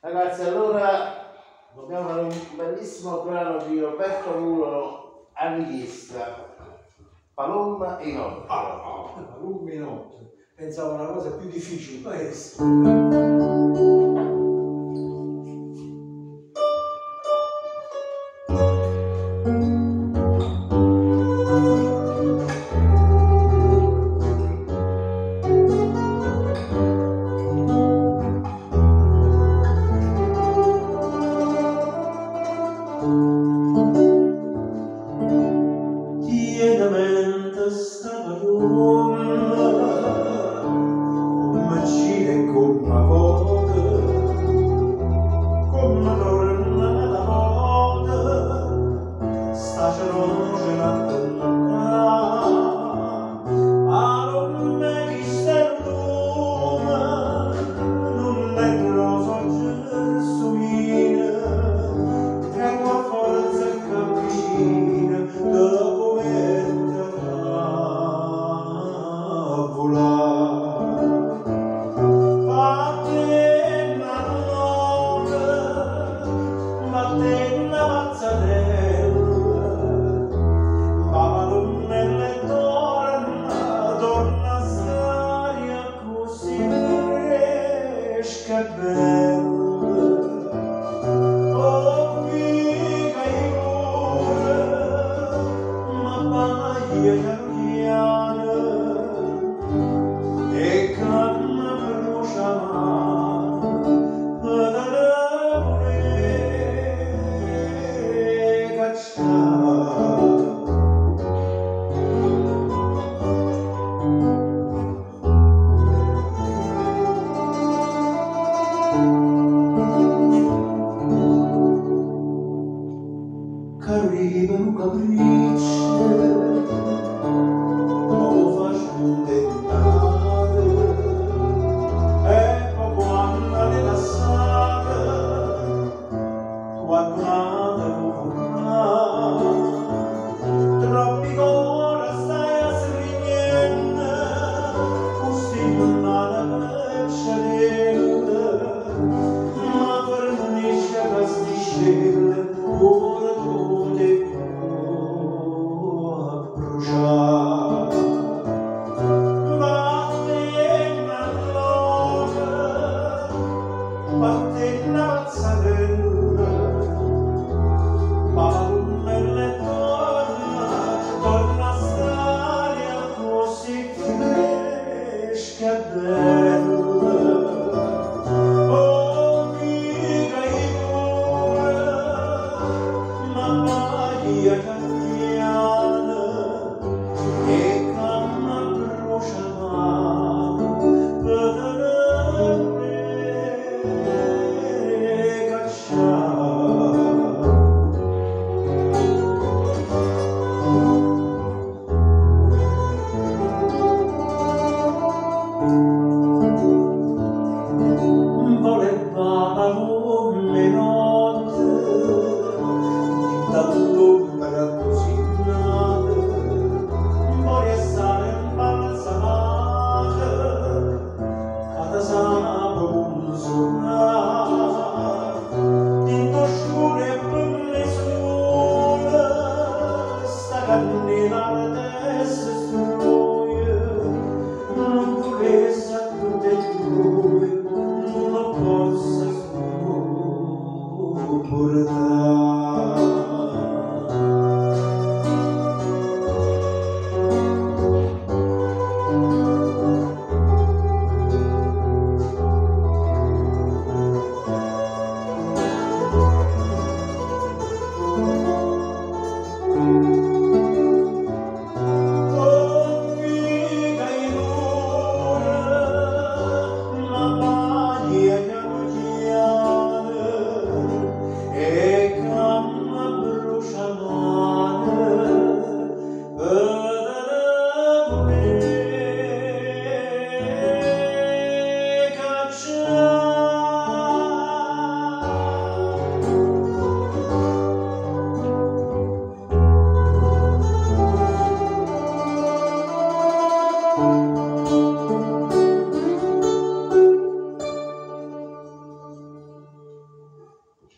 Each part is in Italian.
Ragazzi, allora dobbiamo fare un bellissimo brano di Roberto Muro a richiesta. Palomma e notte. Palomma e notte. Pensavo una cosa più difficile, questo. Tienamente stava Roma, come Cile, come volte, come torna la volta, sta ceroce la tonnata, a non me chi sta Roma, non è grosso gelsomina, prego a forza che avvicina, dopo Arriva un capriccio, poco faccio tentate, e poco anna rilassata, guardate formare, troppi ora stai a srignente, costimana pecciarella, ma fornisce pasticelle, ora tu torna a stare così fresca e bella. Oh, mica pure, mamma mia cambiana, e camma bruciata per voleva come notte dall'ombra così nata, voglio stare imbalsamata, cada sabato un suonare, dinto scure e belle sole, sta cannina la testa struia, non volesse a tutte e due, possa sopportare.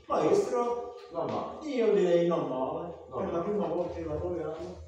Maestro, Normale. io direi normale, per Normale. la prima volta che lavoriamo.